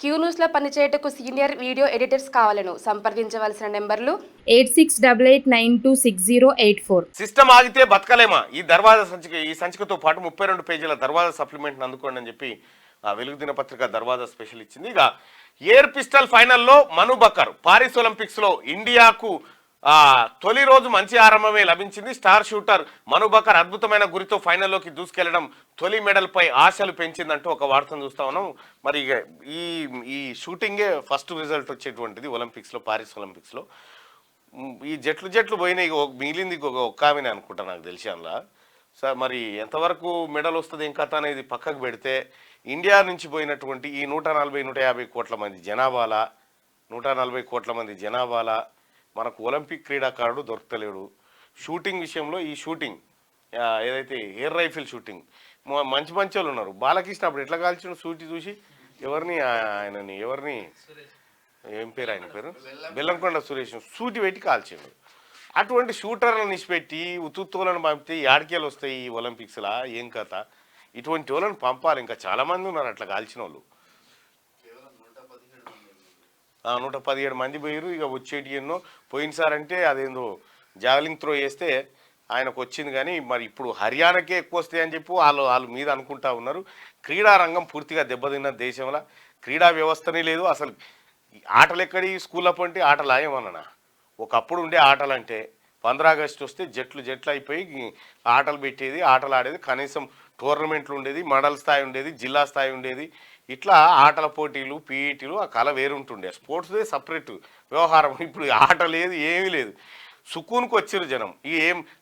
Queue న్యూస్లో పనిచేయటకు senior video editors కావాలను సంప్రదించవలసిన నెంబర్లు 8688960884. సిస్టమ్ ఆగితే బతకలేమా? ఈ సంచికతో పాటు 32 పేజీల దర్వాజా సప్లిమెంట్ అందుకోండి అని చెప్పి వెలుగు దినపత్రిక దర్వాజా స్పెషల్ ఇచ్చింది. ఇక ఎయిర్ పిస్టల్ ఫైనల్లో మను బకర్ పారిస్ ఒలింపిక్స్ లో ఇండియాకు తొలి రోజు మంచి ఆరంభమే లభించింది. స్టార్ షూటర్ మను బకర్ అద్భుతమైన గురితో ఫైనల్లోకి దూసుకెళ్లడం తొలి మెడల్ పై ఆశలు పెంచిందంటూ ఒక వార్తను చూస్తా ఉన్నాం. మరి ఈ షూటింగే ఫస్ట్ రిజల్ట్ వచ్చేటువంటిది ఒలింపిక్స్ లో, పారిస్ ఒలింపిక్స్ లో. ఈ జట్లు పోయినాయి, మిగిలింది ఒక్క ఆమెనే అనుకుంటా నాకు తెలిసి అందులో. సార్ మరి ఎంతవరకు మెడల్ వస్తుంది ఏం కథ అనేది పక్కకు పెడితే, ఇండియా నుంచి పోయినటువంటి ఈ 140-150 కోట్ల మంది జనాభాలా 140 కోట్ల మంది జనాభాలా మనకు ఒలింపిక్ క్రీడాకారుడు దొరకలేడు. షూటింగ్ విషయంలో ఈ షూటింగ్ ఏదైతే ఎయిర్ రైఫిల్ షూటింగ్ మంచి వాళ్ళు ఉన్నారు. బాలకృష్ణ అప్పుడు ఎట్లా కాల్చిన షూటి చూసి ఎవరిని ఏం పేరు ఆయన పేరు బెల్లంకొండ సురేష్ సూటి పెట్టి కాల్చిండు. అటువంటి షూటర్లను నిష్పెట్టి ఉత్తుత్తులను పంపితే యాడికేలు వస్తాయి ఈ ఒలింపిక్స్లా ఏం కథ? ఇటువంటి వాళ్ళని పంపాలి. ఇంకా చాలామంది ఉన్నారు అట్లా కాల్చిన వాళ్ళు. 117 మంది పోయారు. ఇక వచ్చేటి ఎన్నో పోయినసారంటే అదేందో జావలింగ్ త్రో వేస్తే ఆయనకు వచ్చింది, కానీ మరి ఇప్పుడు హర్యానాకే ఎక్కువ వస్తాయి అని చెప్పి వాళ్ళు మీద అనుకుంటా ఉన్నారు. క్రీడా రంగం పూర్తిగా దెబ్బతిన్న దేశంలో క్రీడా వ్యవస్థనే లేదు. అసలు ఆటలు ఎక్కడి స్కూల్లో పంటే ఆటలు ఆయమన్నా. ఒకప్పుడు ఉండే ఆటలు అంటే 15 ఆగస్టు వస్తే జట్లు అయిపోయి ఆటలు పెట్టేది, ఆటలు ఆడేది. కనీసం టోర్నమెంట్లు ఉండేది, మండల స్థాయి ఉండేది, జిల్లా స్థాయి ఉండేది. ఇట్లా ఆటల పోటీలు, పీఈటీలు ఆ కళ వేరుంటుండే. స్పోర్ట్స్దే సపరేట్ వ్యవహారం. ఇప్పుడు ఆట లేదు, ఏమీ లేదు. సుకూన్కి వచ్చిరు జనం.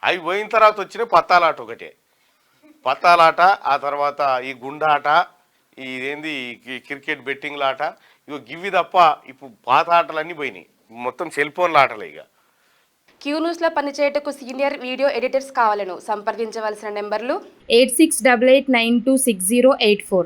అవి పోయిన తర్వాత వచ్చిన పత్తాలాట ఒకటే. పత్తాలాట, ఆ తర్వాత ఈ గుండాట, ఇదేంది క్రికెట్ బెట్టింగ్ల ఆట, గివి తప్ప ఇప్పుడు పాత ఆటలన్నీ పోయినాయి. మొత్తం సెల్ ఫోన్ల ఆటలే. ఇక క్యూ న్యూస్లో పనిచేయటకు సీనియర్ వీడియో ఎడిటర్స్ కావాలను సంప్రదించవలసిన నెంబర్లు 8688960884.